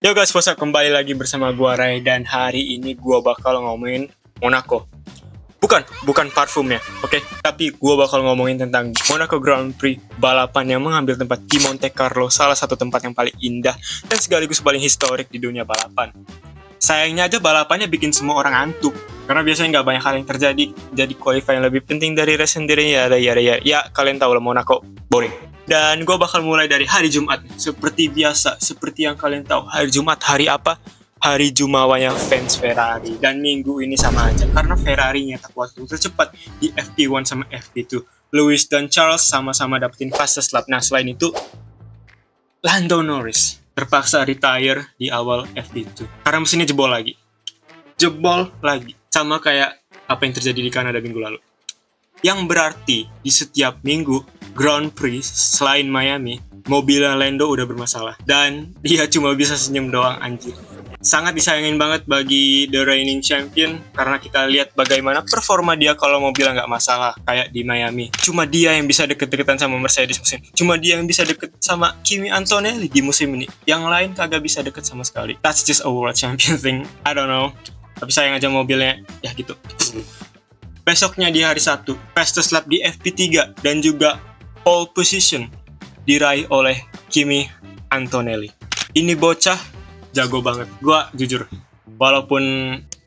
Yo guys, what's up? Kembali lagi bersama gua Ray, dan hari ini gua bakal ngomongin Monaco. Bukan parfumnya, oke? Tapi gua bakal ngomongin tentang Monaco Grand Prix, balapan yang mengambil tempat di Monte Carlo, salah satu tempat yang paling indah dan sekaligus paling historik di dunia balapan. Sayangnya aja balapannya bikin semua orang ngantuk, karena biasanya nggak banyak hal yang terjadi. Jadi qualifying lebih penting dari race sendiri, ya kalian tahu lah, Monaco boring. Dan gue bakal mulai dari hari Jumat. Seperti biasa, seperti yang kalian tahu, hari Jumat hari apa? Hari Jumawanya fans Ferrari. Dan minggu ini sama aja, karena Ferrari nyetak waktu tercepat di FP1 sama FP2. Lewis dan Charles sama-sama dapetin fastest lap. Nah, selain itu, Lando Norris terpaksa retire di awal FP2 karena mesinnya jebol lagi. Sama kayak apa yang terjadi di Kanada minggu lalu. Yang berarti di setiap minggu Grand Prix selain Miami, mobilnya Lando udah bermasalah dan dia cuma bisa senyum doang, anjir. Sangat disayangin banget bagi the reigning champion, karena kita lihat bagaimana performa dia kalau mobilnya nggak masalah kayak di Miami. Cuma dia yang bisa deket-deketan sama Mercedes musim. Cuma dia yang bisa deket sama Kimi Antonelli di musim ini. Yang lain kagak bisa deket sama sekali. That's just a world champion thing. I don't know. Tapi sayang aja mobilnya ya gitu. Besoknya di hari Sabtu, fastest lap di FP3 dan juga pole position diraih oleh Kimi Antonelli. Ini bocah jago banget. Gua jujur, walaupun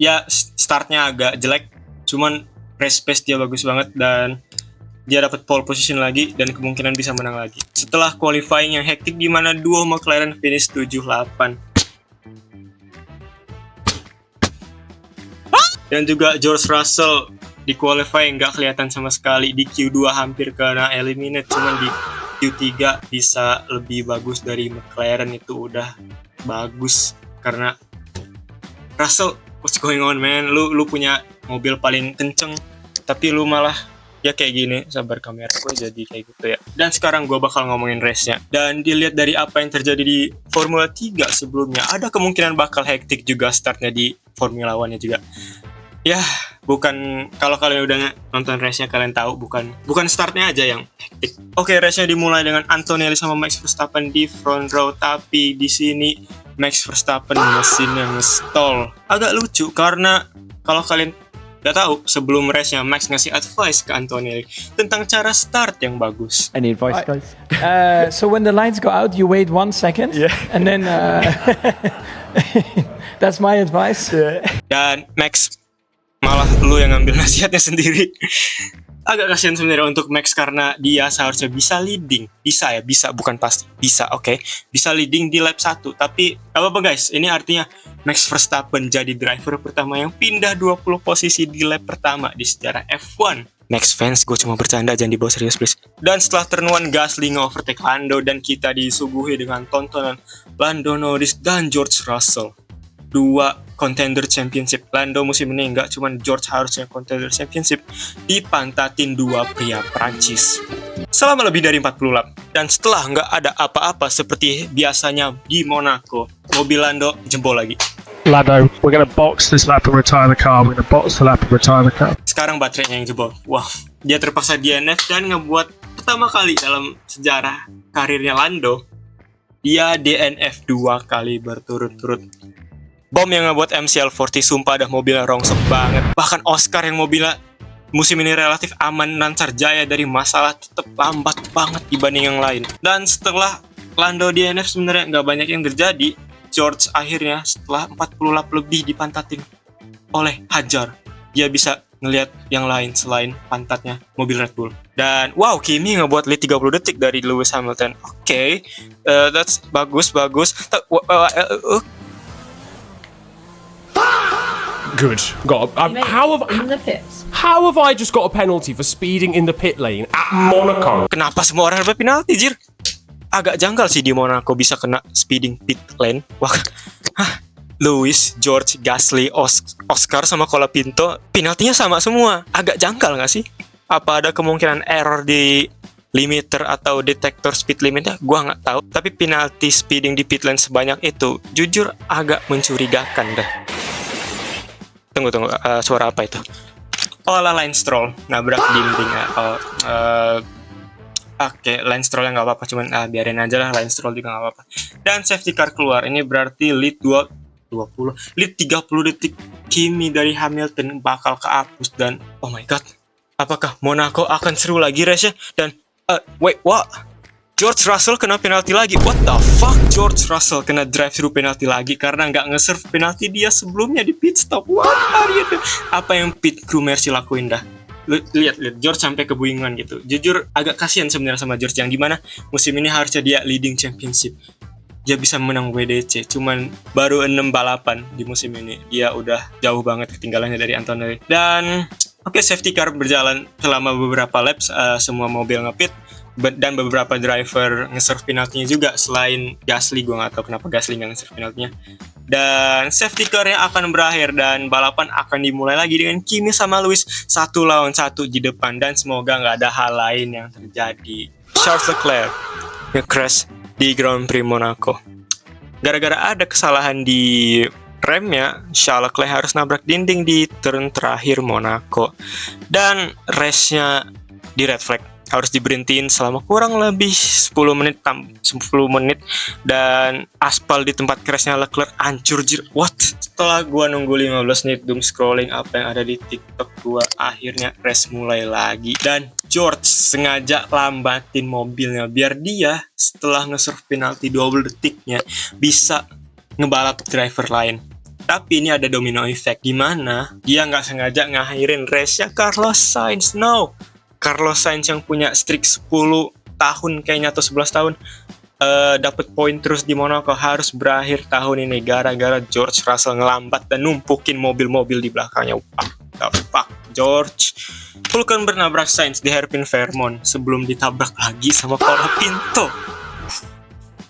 ya startnya agak jelek, cuman race pace dia bagus banget dan dia dapat pole position lagi dan kemungkinan bisa menang lagi. Setelah qualifying yang hektik di mana duo McLaren finish 7-8. Dan juga George Russell di qualifying nggak kelihatan sama sekali. Di Q2 hampir kena eliminate, cuman di Q3 bisa lebih bagus dari McLaren. Itu udah bagus, karena Russell, what's going on man? Lu punya mobil paling kenceng, tapi lu malah ya kayak gini. Sabar, kamera gue jadi kayak gitu ya. Dan sekarang gue bakal ngomongin race-nya. Dan dilihat dari apa yang terjadi di Formula 3 sebelumnya, ada kemungkinan bakal hektik juga startnya di Formula 1-nya juga. Ya, bukan, kalau kalian udah nonton race-nya kalian tahu, bukan startnya aja yang hektik. Oke, race-nya dimulai dengan Antonelli sama Max Verstappen di front row, tapi di sini Max Verstappen mesinnya nge-stall. Agak lucu karena kalau kalian udah tahu, sebelum race-nya Max ngasih advice ke Antonelli tentang cara start yang bagus. Any advice, guys? So when the lights go out, you wait 1 second, and then that's my advice. Dan Max, malah lu yang ngambil nasihatnya sendiri. Agak kasihan sebenarnya untuk Max, karena dia seharusnya bisa leading. Bisa, bukan pasti. Bisa, oke. Bisa leading di lap 1. Tapi apa guys, ini artinya Max Verstappen jadi driver pertama yang pindah 20 posisi di lap pertama di sejarah F1. Max fans, gue cuma bercanda, jangan dibawa serius please. Dan setelah turn 1 Gasly nge-overtake Lando, dan kita disuguhi dengan tontonan Lando Norris dan George Russell. Dua contender championship. Lando musim ini enggak, cuman George harusnya contender championship. Dipantatin dua pria Prancis selama lebih dari 40 lap. Dan setelah nggak ada apa-apa seperti biasanya di Monaco, mobil Lando jebol lagi. Lando, we're going to box this lap and retire the car. We're going to box the lap and retire the car. Sekarang baterainya yang jebol. Wah, dia terpaksa DNF dan ngebuat pertama kali dalam sejarah karirnya Lando, dia DNF 2 kali berturut-turut. Bom yang ngebuat MCL40, sumpah dah mobilnya rongsok banget. Bahkan Oscar yang mobilnya musim ini relatif aman, lancar jaya dari masalah, tetap lambat banget dibanding yang lain. Dan setelah Lando DNF sebenarnya nggak banyak yang terjadi. George akhirnya setelah 40 lap lebih dipantatin oleh Hajar. Dia bisa ngelihat yang lain selain pantatnya mobil Red Bull. Dan wow, Kimi ngebuat lead 30 detik dari Lewis Hamilton. Oke, that's bagus. Good. How have I just got a penalty for speeding in the pit lane at Monaco? Kenapa semua orang dapat penalti, Jir? Agak janggal sih di Monaco bisa kena speeding pit lane. Wah, Lewis, George, Gasly, Oscar sama Colapinto penaltinya sama semua. Agak janggal nggak sih? Apa ada kemungkinan error di limiter atau detektor speed limitnya? Gua nggak tahu. Tapi penalti speeding di pit lane sebanyak itu, jujur agak mencurigakan dah. Tunggu, suara apa itu? Oh, Lance Stroll nabrak dinding. Oke, line stroll nggak apa-apa, cuman biarin aja lah, line stroll juga nggak apa-apa. Dan safety car keluar, ini berarti lead 20, lead 30 detik Kimi dari Hamilton bakal kehapus. Dan oh my god, apakah Monaco akan seru lagi race-nya? Dan wait, what? George Russell kena penalti lagi. What the fuck? George Russell kena drive-thru penalti lagi karena nggak nge-serve penalti dia sebelumnya di pit stop. What are you doing? Apa yang pit crew Mercy lakuin dah? Lihat George sampai kebingungan gitu. Jujur agak kasihan sebenarnya sama George, yang dimana musim ini harusnya dia leading championship. Dia bisa menang WDC, cuman baru 6 balapan di musim ini. Dia udah jauh banget ketinggalannya dari Antonelli. Dan oke, safety car berjalan selama beberapa laps, semua mobil ngepit. Dan beberapa driver nge-serve penaltinya juga. Selain Gasly, gue gak tahu kenapa Gasly gak nge-serve penaltinya. Dan safety car yang akan berakhir dan balapan akan dimulai lagi dengan Kimi sama Lewis 1 lawan 1 di depan. Dan semoga gak ada hal lain yang terjadi. Charles Leclerc nge-crash di Grand Prix Monaco. Gara-gara ada kesalahan di remnya, Charles Leclerc harus nabrak dinding di turn terakhir Monaco. Dan race-nya di red flag, harus diberhentiin selama kurang lebih 10 menit dan aspal di tempat crashnya Leclerc hancur jir. What? Setelah gua nunggu 15 menit doom scrolling apa yang ada di TikTok gua, akhirnya race mulai lagi dan George sengaja lambatin mobilnya biar dia setelah nge-serve penalti 20 detiknya bisa ngebalap driver lain. Tapi ini ada domino effect, dimana dia nggak sengaja ngakhirin race-nya Carlos Sainz. No, Carlos Sainz yang punya streak 10 tahun kayaknya atau 11 tahun dapat poin terus di Monaco harus berakhir tahun ini gara-gara George Russell ngelambat dan numpukin mobil-mobil di belakangnya. What the fuck, George? Hulkenberg nabrak Sainz di hairpin Fairmont sebelum ditabrak lagi sama Colapinto.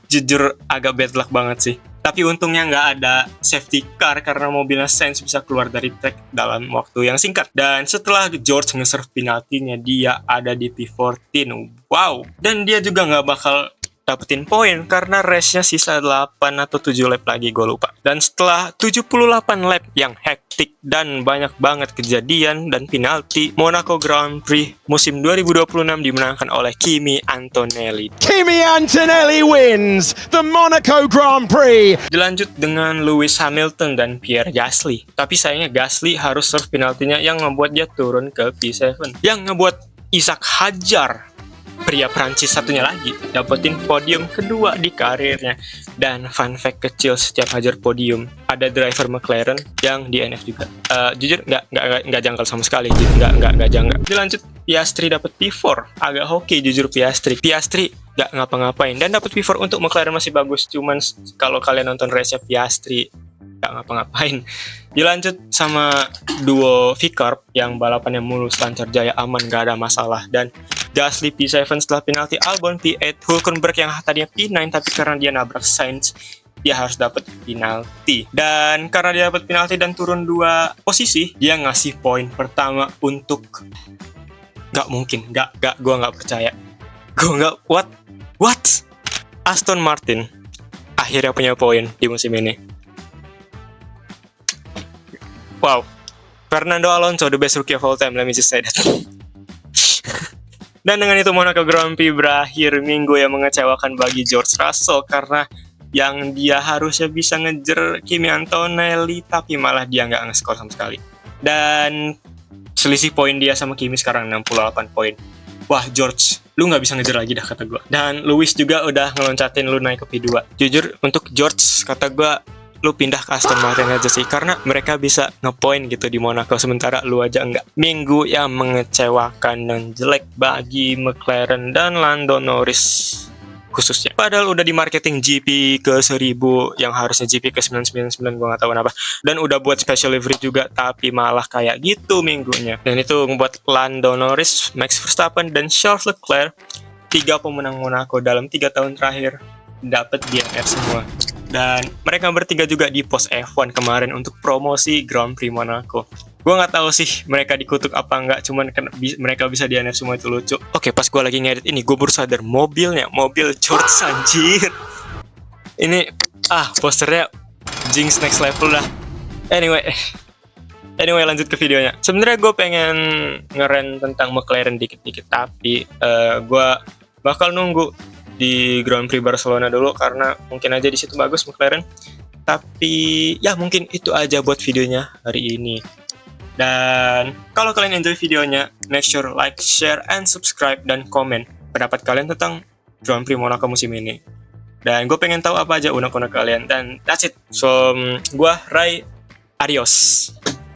Jujur agak bad luck banget sih. Tapi untungnya nggak ada safety car karena mobilnya Sainz bisa keluar dari track dalam waktu yang singkat. Dan setelah George nge-serve penaltinya, dia ada di P14. Wow. Dan dia juga nggak bakal dapetin poin karena race-nya sisa 8 atau 7 lap lagi, gue lupa. Dan setelah 78 lap yang hektik dan banyak banget kejadian dan penalti, Monaco Grand Prix musim 2026 dimenangkan oleh Kimi Antonelli. Kimi Antonelli wins the Monaco Grand Prix. Dilanjut dengan Lewis Hamilton dan Pierre Gasly. Tapi sayangnya Gasly harus serve penaltinya yang membuat dia turun ke P7. Yang ngebuat Isaac Hadjar, pria Prancis satunya lagi, dapetin podium kedua di karirnya. Dan fun fact kecil setiap Hadjar podium, ada driver McLaren yang DNF juga. Jujur nggak janggal sama sekali, nggak janggal. Dilanjut Piastri dapet P4, agak hoki jujur Piastri nggak ngapa-ngapain dan dapet P4 untuk McLaren masih bagus. Cuman kalau kalian nonton race-nya Piastri nggak ngapa-ngapain. Dilanjut sama duo V-Carb yang balapannya mulus, lancar jaya, aman, gak ada masalah. Dan Gasly P7 setelah penalti, Albon P8, Hulkenberg yang tadinya P9 tapi karena dia nabrak Sainz dia harus dapat penalti. Dan karena dia dapat penalti dan turun 2 posisi, dia ngasih poin pertama untuk nggak mungkin, gue nggak percaya, gue nggak what Aston Martin akhirnya punya poin di musim ini. Wow, Fernando Alonso the best rookie of all time, let me just say that. Dan dengan itu Monaco Grand Prix berakhir minggu yang mengecewakan bagi George Russell karena yang dia harusnya bisa ngejar Kimi Antonelli tapi malah dia nggak nge-score sama sekali. Dan selisih poin dia sama Kimi sekarang 68 poin. Wah George, lu nggak bisa ngejar lagi dah kata gue. Dan Lewis juga udah ngeloncatin lu naik ke P2. Jujur untuk George kata gue, lu pindah ke Aston Martin aja sih karena mereka bisa ngepoint gitu di Monaco sementara lu aja enggak. Minggu yang mengecewakan dan jelek bagi McLaren dan Lando Norris khususnya. Padahal udah di marketing GP ke 1000 yang harusnya GP ke 999, gue gak tahu kenapa. Dan udah buat special livery juga tapi malah kayak gitu minggunya. Dan itu membuat Lando Norris, Max Verstappen dan Charles Leclerc, 3 pemenang Monaco dalam 3 tahun terakhir dapat DNF semua. Dan mereka bertiga juga di pos F1 kemarin untuk promosi Grand Prix Monaco. Gue nggak tahu sih mereka dikutuk apa enggak, cuman mereka bisa DNF semua, itu lucu. Oke, pas gue lagi ngedit ini, gue baru sadar mobil George anjir. Ini posternya jinx next level dah. Anyway, lanjut ke videonya. Sebenarnya gue pengen ngeren tentang McLaren dikit-dikit, tapi gue bakal nunggu di Grand Prix Barcelona dulu karena mungkin aja di situ bagus McLaren. Tapi ya mungkin itu aja buat videonya hari ini. Dan kalau kalian enjoy videonya, make sure like, share, and subscribe dan komen pendapat kalian tentang Grand Prix Monaco musim ini. Dan gue pengen tahu apa aja unek-unek kalian. Dan that's it. So, gue Rai, adios.